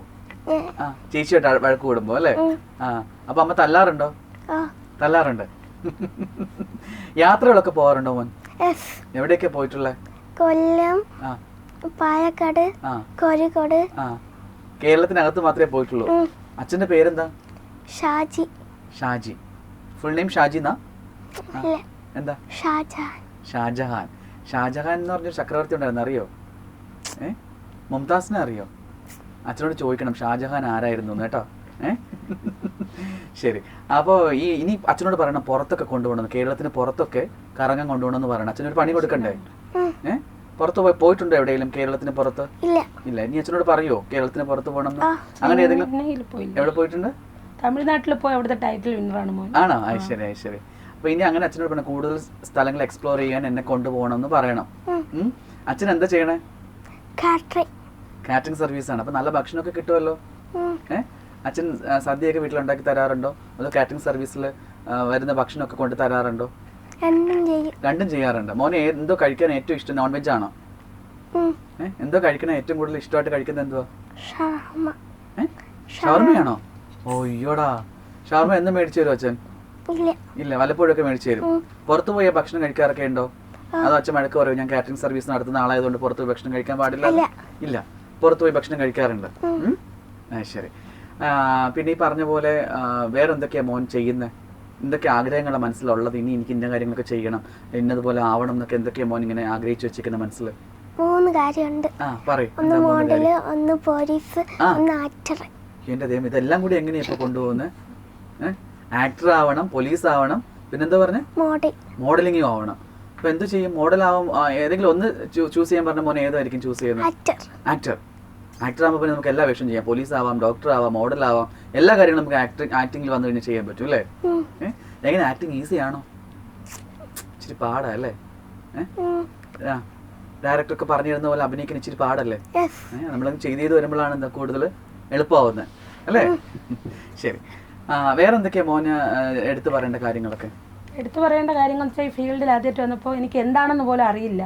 ചേച്ചിയായിട്ട് വഴക്ക് കൂടുമ്പോ അല്ലേ? അപ്പൊ അമ്മ തല്ലാറുണ്ടോ? തല്ലാറുണ്ട്. യാത്രകളൊക്കെ പോവാറുണ്ടോ മോൻ? എവിടെയൊക്കെ പോയിട്ടുള്ളേ? കൊല്ലം, പാലക്കാട്, കോഴിക്കോട്. കേരളത്തിനകത്ത് മാത്രമേ പോയിട്ടുള്ളൂ. അച്ഛന്റെ പേരെന്താ? ഷാജി. ഫുൾ നെയിം ഷാജി എന്നാ? എന്താ? ഷാജഹാൻ. ഷാജഹാൻ എന്ന് പറഞ്ഞൊരു ചക്രവർത്തി ഉണ്ടായിരുന്നു, അറിയോ? മുംതാസിനെ അറിയോ? അച്ഛനോട് ചോദിക്കണം ഷാജഹാൻ ആരായിരുന്നു കേട്ടോ. ശരി. അപ്പോൾ ഇനി അച്ഛനോട് പറയണം പുറത്തൊക്കെ കൊണ്ടുപോകണം, കേരളത്തിന് പുറത്തൊക്കെ കറങ്ങാൻ കൊണ്ടുപോകണമെന്ന് പറയണം. അച്ഛനൊരു പണി കൊടുക്കണ്ടേ? പുറത്ത് പോയിട്ടുണ്ടോ എവിടെയെങ്കിലും കേരളത്തിന് പുറത്ത്? ഇല്ല. ഇനി അച്ഛനോട് പറയോ കേരളത്തിന് പുറത്ത് പോകണം? അങ്ങനെ ഏതെങ്കിലും എവിടെ പോയിട്ടുണ്ട്? തമിഴ്നാട്ടിൽ പോയി അവിടുത്തെ ടൈറ്റിൽ വിന്നറാണ്. ആണോ? ശരി. അപ്പൊ ഇനി അങ്ങനെ അച്ഛനോട് പറഞ്ഞ കൂടുതൽ സ്ഥലങ്ങൾ എക്സ്പ്ലോർ ചെയ്യാൻ എന്നെ കൊണ്ടുപോകണം എന്ന് പറയണം. അച്ഛൻ എന്താ ചെയ്യണേ? കാറ്ററിംഗ് സർവീസ് ആണ്. അപ്പൊ നല്ല ഭക്ഷണമൊക്കെ കിട്ടുമല്ലോ. അച്ഛൻ സദ്യയൊക്കെ വീട്ടിലുണ്ടാക്കി തരാറുണ്ടോ അതോ കാറ്ററിംഗ് സർവീസിൽ വരുന്ന ഭക്ഷണമൊക്കെ കൊണ്ട് തരാറുണ്ടോ? രണ്ടും ചെയ്യാറുണ്ട്. മോനെ എന്തോ കഴിക്കാൻ ഏറ്റവും ഇഷ്ടം? നോൺ വെജ് ആണോ? എന്തോ കഴിക്കണ ഏറ്റവും കൂടുതൽ ഇഷ്ടമായിട്ട് കഴിക്കുന്നത് എന്തുവാ? ഷവർമയാണോ? ഓ അയ്യോടാ, ഷവർമ എന്ന് മേടിച്ചു തരും അച്ഛൻ? ഇല്ല, വല്ലപ്പോഴൊക്കെ മേടിച്ചു തരും. പുറത്തു പോയി ഭക്ഷണം കഴിക്കാറൊക്കെ ഉണ്ടോ? അതോ അച്ഛൻ മഴക്ക് പറയും ഞാൻ കാറ്ററിംഗ് സർവീസ് നടത്തുന്ന ആളായതുകൊണ്ട് പുറത്തു പോയി ഭക്ഷണം കഴിക്കാൻ പാടില്ല? ഇല്ല, പുറത്തു പോയി ഭക്ഷണം കഴിക്കാറുണ്ട്. ശരി. പിന്നെ ഈ പറഞ്ഞ പോലെ വേറെ എന്തൊക്കെയാ മോൻ ചെയ്യുന്നത്? എന്തൊക്കെ ആഗ്രഹങ്ങളാണ് മനസ്സിലുള്ളത്? ഇനി എനിക്ക് ഇന്ന കാര്യങ്ങളൊക്കെ ചെയ്യണം, ഇന്നതുപോലെ ആവണം എന്നൊക്കെ എന്തൊക്കെയാ മോൻ ഇങ്ങനെ ആഗ്രഹിച്ചു വെച്ചിരിക്കുന്ന മനസ്സിൽ? 3 കാര്യമുണ്ട്. ഒന്ന് മോഡല്, ഒന്ന് പോലീസ്, ഒന്ന് ആക്ടർ. എന്റെ ദൈവം, ഇതെല്ലാം കൂടി എങ്ങനെയാ ഇപ്പൊ കൊണ്ടുപോകുന്നത്? ആക്ടർ ആവണം, പോലീസ് ആവണം, പിന്നെന്താ പറഞ്ഞ മോഡലിംഗും ആവണം. അപ്പൊ എന്ത് ചെയ്യും? മോഡലാവും ഏതെങ്കിലും ഒന്ന് ചൂസ് ചെയ്യാൻ പറഞ്ഞ മോനെ ഏതായിരിക്കും ചൂസ് ചെയ്യുന്നത്? ആക്ടർ. ആക്ടർ ആകുമ്പോൾ പിന്നെ നമുക്ക് എല്ലാ വേഷം ചെയ്യാം. പോലീസ് ആവാം, ഡോക്ടർ ആവാം, മോഡൽ ആവാം, എല്ലാ കാര്യങ്ങളും നമുക്ക് ആക്ടിങ്ങിൽ വന്നു കഴിഞ്ഞാൽ ചെയ്യാൻ പറ്റും അല്ലേ? എങ്ങനെ ആക്ടിങ് ഈസി ആണോ? ഇച്ചിരി പാടാ അല്ലേ? ഡയറക്ടറൊക്കെ പറഞ്ഞു തരുന്ന പോലെ അഭിനയിക്കാൻ ഇച്ചിരി പാടല്ലേ? നമ്മളത് ചെയ്ത് വരുമ്പോഴാണ് എന്താ കൂടുതൽ എളുപ്പമാവുന്നത് അല്ലേ? ശരി. വേറെ എന്തൊക്കെയാ മോന് എടുത്തു പറയേണ്ട കാര്യങ്ങളൊക്കെ? എടുത്തു പറയേണ്ട കാര്യങ്ങൾ വെച്ചാൽ ഈ ഫീൽഡിൽ ആദ്യമായിട്ട് വന്നപ്പോൾ എനിക്ക് എന്താണെന്ന് പോലും അറിയില്ല.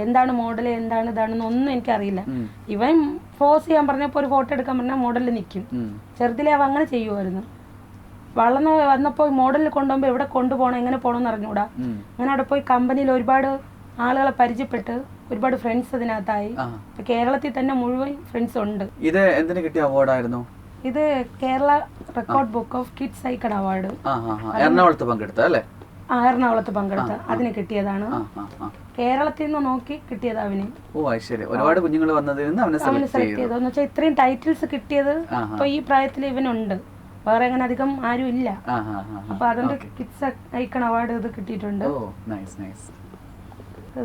എന്താണ് മോഡൽ, എന്താണ് ഇതാണെന്ന് ഒന്നും എനിക്കറിയില്ല. ഇവൻ ഫോഴ്സ് ചെയ്യാൻ പറഞ്ഞപ്പോൾ ഒരു ഫോട്ടോ എടുക്കാൻ പറഞ്ഞാൽ മോഡലിൽ നിൽക്കും. ചെറുതിലെ അവ അങ്ങനെ ചെയ്യുമായിരുന്നു. വളർന്ന് വന്നപ്പോൾ മോഡലിൽ കൊണ്ടുപോകുമ്പോൾ എവിടെ കൊണ്ടുപോകണം, എങ്ങനെ പോകണമെന്ന് അറിഞ്ഞൂടാ. അങ്ങനെ അവിടെ പോയി കമ്പനിയിൽ ഒരുപാട് ആളുകളെ പരിചയപ്പെട്ട് ഒരുപാട് ഫ്രണ്ട്സ് അതിനകത്തായി. കേരളത്തിൽ തന്നെ മുഴുവൻ ഫ്രണ്ട്സ് ഉണ്ട്. ഇത് എന്തിനു കിട്ടിയ അവാർഡായിരുന്നു? ഇത് Kerala record book of kids icon award. എറണാകുളത്ത് പങ്കെടുത്ത അല്ലേ? എറണാകുളത്ത് പങ്കെടുത്ത അതിന് കിട്ടിയതാണ്. കേരളത്തിൽ നിന്ന് നോക്കി കിട്ടിയത് അവന്. ഓ ശരി. ഒരുപാട് കുഞ്ഞുങ്ങൾ വന്നതിൽ അവന് സെലക്ട് ചെയ്തതെന്ന് വെച്ചാൽ ഇത്രയും ടൈറ്റിൽസ് കിട്ടിയത് ഇപ്പൊ ഈ പ്രായത്തിൽ ഇവനുണ്ട്. വേറെ അങ്ങനെ അധികം ആരും ഇല്ല. അപ്പൊ അതുകൊണ്ട് കിഡ്സ് ഐക്കൺ അവാർഡ് ഇത് കിട്ടിയിട്ടുണ്ട്.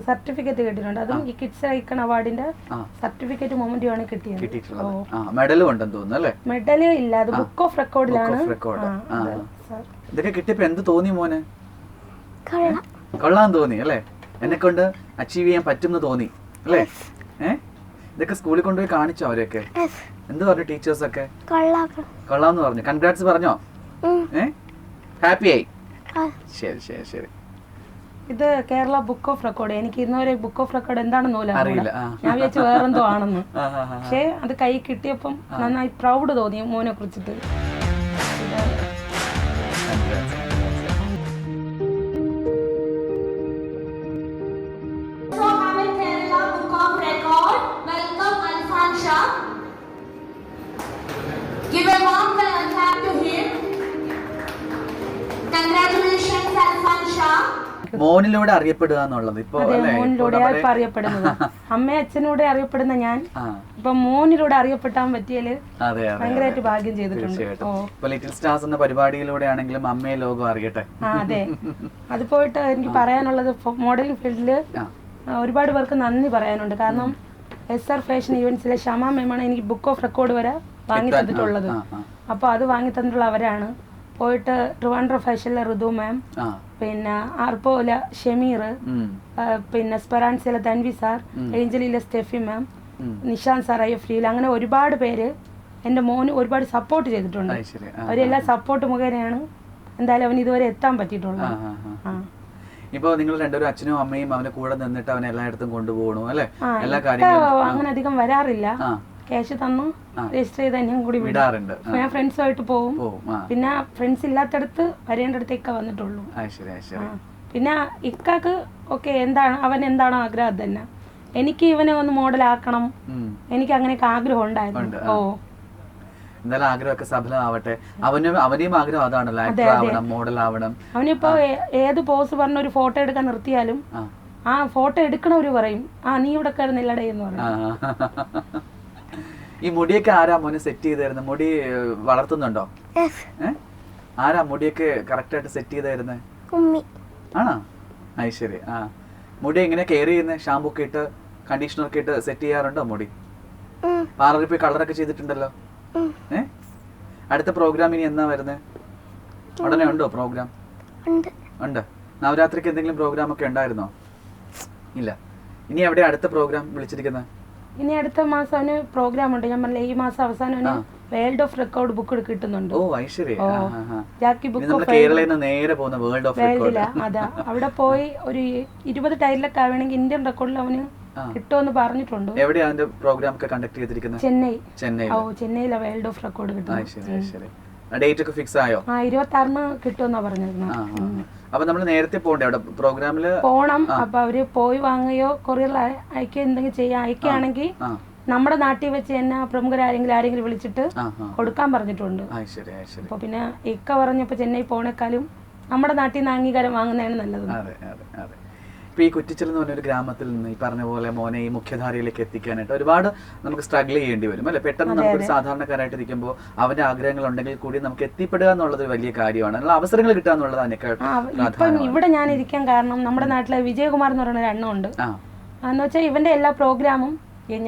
സർട്ടിഫിക്കറ്റ് കിട്ടിയിട്ടുണ്ട്. അതും ഈ കിഡ്സ് ഐക്കൺ അവാർഡിന്റെ സർട്ടിഫിക്കറ്റ് മൊമെന്റുമാണ് കിട്ടിയത്. മെഡലും ഉണ്ടെന്ന് തോന്നുന്നു അല്ലേ? മെഡല് ഇല്ല, അത് ബുക്ക് ഓഫ് റെക്കോർഡിലാണ്. ഇതൊക്കെ കിട്ടിയപ്പോ എന്ത് തോന്നി മോന്? കൊള്ളാൻ തോന്നി അല്ലേ? എന്നെ കൊണ്ട് അച്ചീവ് ചെയ്യാൻ പറ്റും തോന്നി അല്ലേ? ഇതൊക്കെ സ്കൂളിൽ കൊണ്ടുപോയി കാണിച്ചോ അവരൊക്കെ? എന്ത് പറഞ്ഞു ടീച്ചേഴ്സ് ഒക്കെ? കൊള്ളാന്ന് പറഞ്ഞു. കൺഗ്രാറ്റ്സ് പറഞ്ഞോ? ഹാപ്പി ആയി? ശരി ശരി ശരി. ഇത് കേരള ബുക്ക് ഓഫ് റെക്കോർഡ്. എനിക്ക് ഇന്നുവരെ ബുക്ക് ഓഫ് റെക്കോർഡ് എന്താണെന്ന് പോലും അറിയില്ല. ഞാൻ വിചാരിച്ചു വേറെന്തോ ആണെന്ന്. പക്ഷേ അത് കൈ കിട്ടിയപ്പം നന്നായി പ്രൗഡ് തോന്നി മോനെ കുറിച്ചിട്ട്. Give a warm clap to him. Congratulations, Alfan Shah. മോനിലൂടെ അറിയപ്പെടുക എന്നുള്ളത് ഇപ്പൊ മോനിലൂടെ അറിയപ്പെടുന്നത്. അമ്മയും അച്ഛനൂടെ അറിയപ്പെടുന്ന ഞാൻ ഇപ്പൊ മോനിലൂടെ അറിയപ്പെട്ടാൻ പറ്റിയാല് ഭയങ്കരമായിട്ട് ഭാഗ്യം ചെയ്തിട്ടുണ്ട്. ലിറ്റിൽ സ്റ്റാർസ് എന്ന പരിപാടിയിലൂടെ ആണെങ്കിലും അമ്മയെ ലോകം അറിയട്ടെ. അതെ, അത് പോയിട്ട് എനിക്ക് പറയാനുള്ളത് മോഡലിംഗ് ഫീൽഡില് ഒരുപാട് പേർക്ക് നന്ദി പറയാനുണ്ട്. കാരണം SR ഫാഷൻ ഇവന്റ്സിലെ ഷമ മേമാണ് എനിക്ക് ബുക്ക് ഓഫ് റെക്കോർഡ് വരെ വാങ്ങി തന്നിട്ടുള്ളത്. അപ്പൊ അത് വാങ്ങി തന്നിട്ടുള്ള അവരാണ്. പോയിട്ട് ട്രിവാൻഡ്രം ഫാഷനിലെ ഋതു മാം, പിന്നെ ആർപ്പോല ഷമീർ, പിന്നെ സ്പെറാൻസിലെ തൻവി സാർ, ഏഞ്ചലിയിലെ സ്റ്റെഫി മാം, നിഷാന്ത് സാർ IFL, അങ്ങനെ ഒരുപാട് പേര് എൻ്റെ മോന് ഒരുപാട് സപ്പോർട്ട് ചെയ്തിട്ടുണ്ട്. അവരെല്ലാം സപ്പോർട്ട് മുഖേനയാണ് എന്തായാലും അവന് ഇതുവരെ എത്താൻ പറ്റിയിട്ടുള്ളത്. ഇപ്പൊ നിങ്ങൾ രണ്ടുപേരും അച്ഛനും അമ്മയും അവനെ കൂടെ നിന്നിട്ട് അവനെ എല്ലായിടത്തും കൊണ്ടുപോകണു അല്ലെ? എല്ലാ കാര്യങ്ങളും അങ്ങനെ അധികം വരാറില്ല. ക്യാഷ് തന്നു രജിസ്റ്റർ ചെയ്ത് ഞാൻ കൂടി വിടാറുണ്ട്. ഞാൻ ഫ്രണ്ട്സുമായിട്ട് പോകും. പിന്നെ ഫ്രണ്ട്സ് ഇല്ലാത്തടത്ത് വരേണ്ടടുത്ത് ഇക്ക വന്നിട്ടുള്ളൂ. പിന്നെ ഇക്കാക്ക് ഓക്കെ എന്താണ് അവൻ എന്താണോ ആഗ്രഹം തന്നെ. എനിക്ക് ഇവനെ ഒന്ന് മോഡലാക്കണം, എനിക്ക് അങ്ങനെയൊക്കെ ആഗ്രഹം ഉണ്ടായിരുന്നു. എന്തായാലും ആഗ്രഹമൊക്കെ സഫലമാവട്ടെ. അവനെയും ആഗ്രഹം അതാണല്ലോ, ആക്ടർ ആവണം, മോഡൽ ആവണം. അവനിപ്പോ ഏത് പോസ് പറഞ്ഞ ഒരു ഫോട്ടോ എടുക്കാൻ നിർത്തിയാലും ആ ഫോട്ടോ എടുക്കണവര് പറയും നീ ഇവിടെ കയറുന്നില്ലടേ എന്ന് പറയും. ഈ മുടിയൊക്കെ ആരാ മോനെ സെറ്റ് ചെയ്ത് തരുന്നത്? മുടി വളർത്തുന്നുണ്ടോ? ആരാ മുടിയൊക്കെ കറക്റ്റ് ആയിട്ട് സെറ്റ് ചെയ്ത് തരുന്നത്? ആണോ? അത് ശരി. മുടി എങ്ങനെ കെയർ ചെയ്യുന്നത്? ഷാമ്പൂ ഒക്കെ ഇട്ട് കണ്ടീഷണർ ഒക്കെ ഇട്ട് സെറ്റ് ചെയ്യാറുണ്ടോ മുടി? പാർലറിൽ പോയി കളറൊക്കെ ചെയ്തിട്ടുണ്ടല്ലോ. അടുത്ത പ്രോഗ്രാം ഇനി എന്നാ വരുന്നത്? ഉടനെ ഉണ്ടോ പ്രോഗ്രാം? ഉണ്ട്. നവരാത്രിക്ക് എന്തെങ്കിലും പ്രോഗ്രാം ഒക്കെ ഉണ്ടായിരുന്നോ? ഇല്ല. ഇനി എവിടെ അടുത്ത പ്രോഗ്രാം വിളിച്ചിരിക്കുന്നത്? ഇനി അടുത്ത മാസം അവന് പ്രോഗ്രാം ഉണ്ട്. ഞാൻ പറഞ്ഞില്ലേ ഈ മാസം അവസാനം വേൾഡ് ഓഫ് റെക്കോർഡ് ബുക്ക് കിട്ടുന്നുണ്ട്. ഓ ഐശ്വര്യ. ജാക്കി ബുക്ക് നമ്മൾ കേരളയിൽ നിന്ന് നേരെ പോകുന്ന വേൾഡ് ഓഫ് റെക്കോർഡ്. അതാ അവിടെ പോയി ഒരു 20 ടൈറ്റിലൊക്കെ ആവണമെങ്കിൽ ഇന്ത്യൻ റെക്കോർഡിൽ അവന് കിട്ടുമെന്ന് പറഞ്ഞിട്ടുണ്ട്. എവിടെയാ അതിന്റെ പ്രോഗ്രാം ഒക്കെ കണ്ടക്ട് ചെയ്തിരിക്കുന്നത്? ചെന്നൈയിലെ വേൾഡ് ഓഫ് റെക്കോർഡ് കിട്ടും. ഡേറ്റ് ഒക്കെ ഫിക്സ് ആയോ? 26 കിട്ടുമെന്നാ പറഞ്ഞിരുന്നത്. അപ്പൊ നമ്മൾ നേരത്തെ പോകണ്ടേ അവിടെ പ്രോഗ്രാമില്? പോണം. അപ്പൊ അവര് പോയി വാങ്ങുകയോ കൊറിയറിൽ അയക്കുകയോ എന്തെങ്കിലും ചെയ്യാം. അയക്കുകയാണെങ്കിൽ നമ്മുടെ നാട്ടിൽ വെച്ച് തന്നെ പ്രമുഖരാരെങ്കിലും വിളിച്ചിട്ട് കൊടുക്കാൻ പറഞ്ഞിട്ടുണ്ട്. അപ്പൊ പിന്നെ ഇക്ക പറഞ്ഞപ്പോ ചെന്നൈ പോണേക്കാളും നമ്മുടെ നാട്ടിൽ നിന്ന് അംഗീകാരം വാങ്ങുന്നതാണ് നല്ലത്. ഇപ്പൊ ഈ കുറ്റിച്ചൽ എന്ന് പറഞ്ഞൊരു ഗ്രാമത്തിൽ നിന്ന് ഈ പറഞ്ഞ പോലെ മോനെ ഈ മുഖ്യധാരയിലേക്ക് എത്തിക്കാനായിട്ട് ഒരുപാട് നമുക്ക് സ്ട്രഗിൾ ചെയ്യേണ്ടി വരും അല്ലെ? പെട്ടെന്ന് നമുക്കൊരു സാധാരണക്കാരായിട്ട് ഇരിക്കുമ്പോൾ അവന്റെ ആഗ്രഹങ്ങൾ ഉണ്ടെങ്കിൽ കൂടി നമുക്ക് എത്തിപ്പെടുക എന്നുള്ളത് വലിയ കാര്യമാണ്. അതിനുള്ള അവസരങ്ങൾ കിട്ടുക എന്നുള്ളത് അതിനേക്കാൾ ഇവിടെ ഞാൻ ഇരിക്കാൻ കാരണം നമ്മുടെ നാട്ടിലെ വിജയകുമാർ എന്ന് പറയുന്ന ഒരു എണ്ണമുണ്ട്. എന്ന് വെച്ചാൽ ഇവന്റെ എല്ലാ പ്രോഗ്രാമും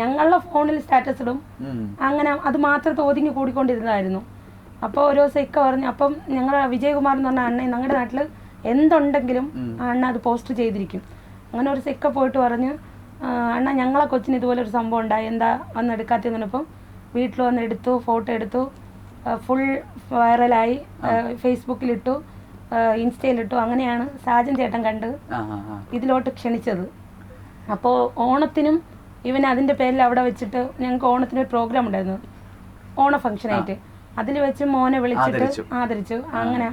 ഞങ്ങളുടെ ഫോണിൽ സ്റ്റാറ്റസ് ഇടും. അങ്ങനെ അത് മാത്രം ഒതുങ്ങി കൂടിക്കൊണ്ടിരുന്നതായിരുന്നു. അപ്പോൾ ഒരു ദിവസം ഇക്ക പറഞ്ഞു, അപ്പം ഞങ്ങളുടെ വിജയകുമാർ എന്ന് പറഞ്ഞ അണ്ണൻ ഞങ്ങളുടെ നാട്ടിൽ എന്തുണ്ടെങ്കിലും അണ്ണ അത് പോസ്റ്റ് ചെയ്തിരിക്കും. അങ്ങനെ ഒരു ഇക്ക പോയിട്ട് പറഞ്ഞ്, അണ്ണ ഞങ്ങളെ കൊച്ചിന് ഇതുപോലെ ഒരു സംഭവം ഉണ്ടായി, എന്താ വന്നെടുക്കാത്തെന്ന് പറഞ്ഞപ്പം വീട്ടിൽ വന്ന് എടുത്തു, ഫോട്ടോ എടുത്തു, ഫുൾ വൈറലായി, ഫേസ്ബുക്കിലിട്ടു, ഇൻസ്റ്റയിലിട്ടു. അങ്ങനെയാണ് സാജൻ ചേട്ടൻ കണ്ട് ഇതിലോട്ട് ക്ഷണിച്ചത്. അപ്പോൾ ഓണത്തിനും ഇവൻ അതിൻ്റെ പേരിൽ അവിടെ വെച്ചിട്ട് ഞങ്ങൾക്ക് ഓണത്തിനൊരു പ്രോഗ്രാം ഉണ്ടായിരുന്നു, ഓണ ഫംഗ്ഷനായിട്ട്. അതിൽ വെച്ച് മോനെ വിളിച്ചിട്ട് ആദരിച്ചു. അങ്ങനെ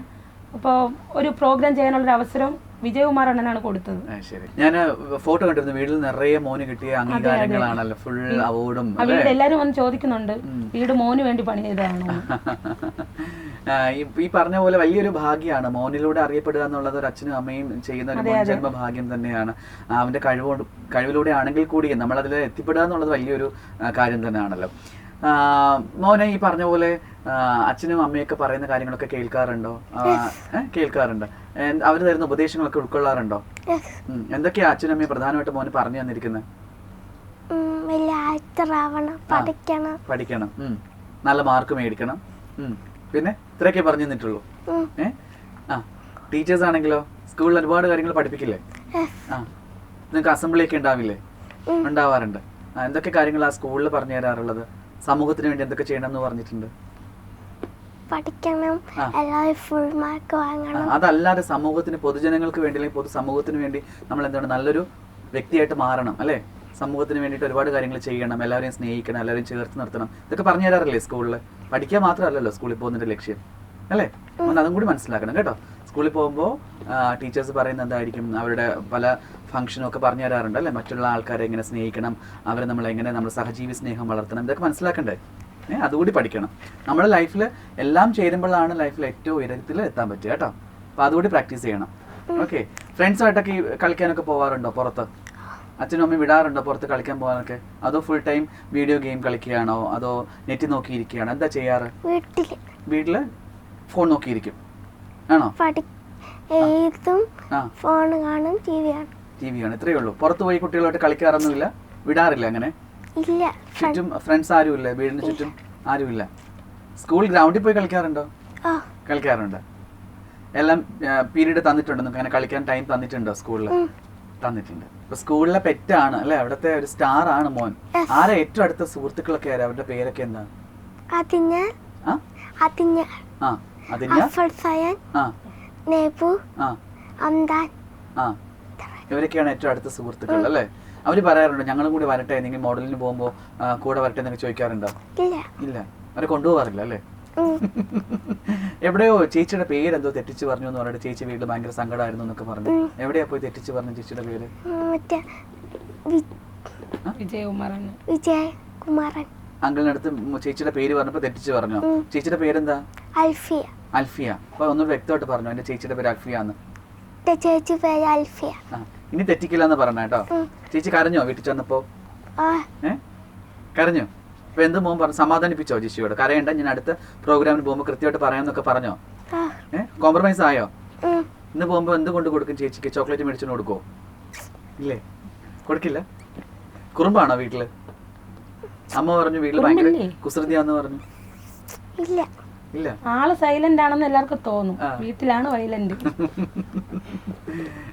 അപ്പോൾ ഒരു പ്രോഗ്രാം ചെയ്യാനുള്ളൊരു അവസരം വിജയകുമാർ അണ്ണനാണ് കൊടുത്തത്. ഞാൻ ഫോട്ടോ കണ്ടിരുന്നു, വീട്ടിൽ നിറയെ മോന് കിട്ടിയ അംഗീകാരങ്ങളാണല്ലോ, ഫുൾ അവാർഡും. വീട് എല്ലാരും വന്ന് ചോദിക്കുന്നുണ്ട്, വീട് മോന് വേണ്ടി പണി ചെയ്തതാണോ? ഈ പറഞ്ഞ പോലെ വലിയൊരു ഭാഗ്യമാണ് മോനിലൂടെ അറിയപ്പെടുക എന്നുള്ളത്. ഒരു അച്ഛനും അമ്മയും ചെയ്യുന്ന ഒരു ജന്മഭാഗ്യം തന്നെയാണ്. അവന്റെ കഴിവിലൂടെ ആണെങ്കിൽ കൂടി നമ്മൾ അതിൽ എത്തിപ്പെടുക എന്നുള്ളത് വലിയൊരു കാര്യം തന്നെയാണല്ലോ. മോനെ ഈ പറഞ്ഞ പോലെ അച്ഛനും അമ്മയൊക്കെ പറയുന്ന കാര്യങ്ങളൊക്കെ കേൾക്കാറുണ്ടോ? കേൾക്കാറുണ്ട്. അവര് തരുന്ന ഉപദേശങ്ങളൊക്കെ ഉൾക്കൊള്ളാറുണ്ടോ? എന്തൊക്കെയാ അച്ഛനും അമ്മയും പ്രധാനമായിട്ട് മോന് പറഞ്ഞു തന്നിരിക്കുന്നത്? പഠിക്കണം, നല്ല മാർക്ക് മേടിക്കണം, പിന്നെ ഇത്രയൊക്കെ പറഞ്ഞു തന്നിട്ടുള്ളൂ. ടീച്ചേഴ്സ് ആണെങ്കിലോ സ്കൂളിൽ ഒരുപാട് കാര്യങ്ങൾ പഠിപ്പിക്കില്ലേ? നിങ്ങൾക്ക് അസംബ്ലി ഒക്കെ ഉണ്ടാവില്ലേ? ഉണ്ടാവാറുണ്ട്. എന്തൊക്കെ കാര്യങ്ങളാ സ്കൂളിൽ പറഞ്ഞു തരാറുള്ളത്? സമൂഹത്തിന് വേണ്ടി എന്തൊക്കെ ചെയ്യണം എന്ന് പറഞ്ഞിട്ടുണ്ട്? പഠിക്കണം, ഫുൾ മാർക്ക് വാങ്ങണം. അതല്ലാതെ സമൂഹത്തിന്, പൊതുജനങ്ങൾക്ക് വേണ്ടി അല്ലെങ്കിൽ പൊതുസമൂഹത്തിന് വേണ്ടി നമ്മൾ എന്താണ് നല്ലൊരു വ്യക്തിയായിട്ട് മാറണം അല്ലേ? സമൂഹത്തിന് വേണ്ടിയിട്ട് ഒരുപാട് കാര്യങ്ങൾ ചെയ്യണം, എല്ലാവരെയും സ്നേഹിക്കണം, എല്ലാവരെയും ചേർത്ത് നിർത്തണം. ഇതൊക്കെ പറഞ്ഞു തരാറില്ലേ സ്കൂളിൽ? പഠിക്കാൻ മാത്രമല്ലല്ലോ സ്കൂളിൽ പോകുന്നതിന്റെ ലക്ഷ്യം അല്ലേ? ഒന്ന് അതും കൂടി മനസ്സിലാക്കണം കേട്ടോ. സ്കൂളിൽ പോകുമ്പോൾ ടീച്ചേഴ്സ് പറയുന്നത് എന്തായിരിക്കും, അവരുടെ പല ഫംഗ്ഷനും ഒക്കെ പറഞ്ഞു തരാറുണ്ട് അല്ലേ? മറ്റുള്ള ആൾക്കാരെ എങ്ങനെ സ്നേഹിക്കണം, അവരെ നമ്മൾ സഹജീവി സ്നേഹം വളർത്തണം, ഇതൊക്കെ മനസ്സിലാക്കണ്ടേ? അതുകൂടി പഠിക്കണം. നമ്മുടെ ലൈഫിൽ എല്ലാം ചേരുമ്പോഴാണ് ലൈഫിൽ ഏറ്റവും ഉയരത്തിൽ എത്താൻ പറ്റുക കേട്ടോ. അപ്പോൾ അതുകൂടി പ്രാക്ടീസ് ചെയ്യണം. ഓക്കെ. ഫ്രണ്ട്സായിട്ടൊക്കെ കളിക്കാനൊക്കെ പോവാറുണ്ടോ പുറത്ത്? അച്ഛനും അമ്മയും വിടാറുണ്ടോ പുറത്ത് കളിക്കാൻ പോകാനൊക്കെ? അതോ ഫുൾ ടൈം വീഡിയോ ഗെയിം കളിക്കുകയാണോ? അതോ നെറ്റ് നോക്കിയിരിക്കുകയാണോ? എന്താ ചെയ്യാറ്? വീട്ടില് ഫോൺ നോക്കിയിരിക്കും ആണോ? ടി വി ആണ്. ഇത്രയേ ഉള്ളൂ. പുറത്ത് പോയി കുട്ടികളായിട്ട് കളിക്കാറൊന്നുമില്ല? വിടാറില്ല അങ്ങനെ? ചുറ്റും ഫ്രണ്ട്സ് ആരും ഇല്ല? വീടിന് ചുറ്റും ആരുമില്ല? സ്കൂൾ ഗ്രൗണ്ടിൽ പോയി കളിക്കാറുണ്ടോ? കളിക്കാറുണ്ട്. എല്ലാം പീരീഡ് തന്നിട്ടുണ്ടോ? നമുക്ക് അങ്ങനെ കളിക്കാൻ ടൈം തന്നിട്ടുണ്ടോ സ്കൂളിൽ? തന്നിട്ടുണ്ട്. ഇപ്പൊ സ്കൂളിലെ പെറ്റാണ് അല്ലെ? അവിടുത്തെ ഒരു സ്റ്റാർ ആണ് മോൻ. ആരാ ഏറ്റവും അടുത്ത സുഹൃത്തുക്കളൊക്കെ ആരാ? അവരുടെ പേരൊക്കെ എന്താ? ഇവരൊക്കെയാണ് ഏറ്റവും അടുത്ത സുഹൃത്തുക്കൾ അല്ലേ? അവര് പറയാറുണ്ടോ ഞങ്ങളും കൂടി വരട്ടെ, എന്തെങ്കിലും മോഡലിന് പോകുമ്പോ കൂടെ വരട്ടെ എന്നൊക്കെ ചോദിക്കാറുണ്ടോ? ഇല്ല, അവരെ കൊണ്ടുപോകാറില്ല അല്ലേ? എവിടെയോ ചേച്ചിയുടെ പേരെന്തോ തെറ്റിച്ച് പറഞ്ഞു എന്ന് പറഞ്ഞിട്ട് ചേച്ചി വീട്ടിൽ ഭയങ്കര സങ്കടമായിരുന്നു എന്നൊക്കെ പറഞ്ഞു. എവിടെയാ പോയി തെറ്റിച്ച് പറഞ്ഞു ചേച്ചിയുടെ പേര്? വിജയകുമാരൻ. അങ്കിളിനടുത്ത് ചേച്ചിയുടെ പേര് പറഞ്ഞപ്പോ തെറ്റിച്ച് പറഞ്ഞോ? ചേച്ചിയുടെ പേരെന്താ? അൽഫിയ. അൽഫിയ. അപ്പൊ ഒന്നുകൂടി വ്യക്തമായിട്ട് പറഞ്ഞു എന്റെ ചേച്ചിയുടെ പേര് അൽഫിയ എന്ന്. ചേച്ചി പേര് അൽഫിയ. ഇനി തെറ്റിക്കില്ല എന്ന് പറഞ്ഞ കേട്ടോ. ചേച്ചി കരഞ്ഞോ വീട്ടിൽ ചെന്നപ്പോ? കരഞ്ഞോ? അപ്പൊ എന്ത് മോൻ പറഞ്ഞു? സമാധാനിപ്പിച്ചോ ചേച്ചിയോട്? കരയണ്ട, ഞാൻ അടുത്ത പ്രോഗ്രാമിന് പോകുമ്പോ കൃത്യമായിട്ട് പറയാമെന്നൊക്കെ പറഞ്ഞോ? കോംപ്രമൈസ് ആയോ? ഇന്ന് പോകുമ്പോ എന്ത് കൊണ്ട് കൊടുക്കും ചേച്ചിക്ക്? ചോക്ലേറ്റ് മേടിച്ചോണ്ട് കൊടുക്കോ? ഇല്ലേ, കൊടുക്കില്ല. കുറുമ്പാണോ വീട്ടില്? അമ്മ പറഞ്ഞു വീട്ടില് ഭയങ്കര കുസൃതിയാന്ന് പറഞ്ഞു. ഇല്ല. ആള് സൈലന്റ് ആണെന്ന് എല്ലാവർക്കും തോന്നും, വീട്ടിലാണ് വയലന്റ്.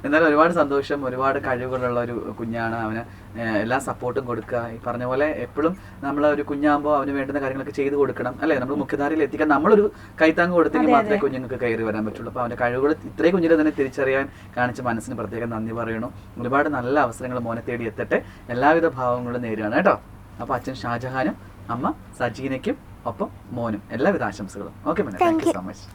എന്നാലും ഒരുപാട് സന്തോഷം, ഒരുപാട് കഴിവുകളുള്ള ഒരു കുഞ്ഞാണ്. അവന് എല്ലാ സപ്പോർട്ടും കൊടുക്കുക. ഈ പറഞ്ഞ പോലെ എപ്പോഴും നമ്മൾ ഒരു കുഞ്ഞാകുമ്പോൾ അവന് വേണ്ടുന്ന കാര്യങ്ങളൊക്കെ ചെയ്തു കൊടുക്കണം, അല്ലേ? നമ്മൾ മുഖ്യധാരയിൽ എത്തിക്കാൻ നമ്മളൊരു കൈത്താങ്ങ് കൊടുത്തെങ്കിൽ മാത്രമേ കുഞ്ഞുങ്ങൾക്ക് കയറി വരാൻ പറ്റുള്ളൂ. അപ്പോൾ അവൻ്റെ കഴിവുകൾ ഇത്രയും കുഞ്ഞിനെ തന്നെ തിരിച്ചറിയാൻ കാണിച്ച മനസ്സിന് പ്രത്യേകം നന്ദി പറയണം. ഒരുപാട് നല്ല അവസരങ്ങൾ മോനെ തേടി എത്തട്ടെ, എല്ലാവിധ ഭാവങ്ങളും നേരുകയാണ് കേട്ടോ. അപ്പോൾ അച്ഛൻ ഷാജഹാനും അമ്മ സജീനയ്ക്കും ഒപ്പം മോനും എല്ലാവിധ ആശംസകളും. ഓക്കെ മോനെ, താങ്ക് യു സോ മച്ച്.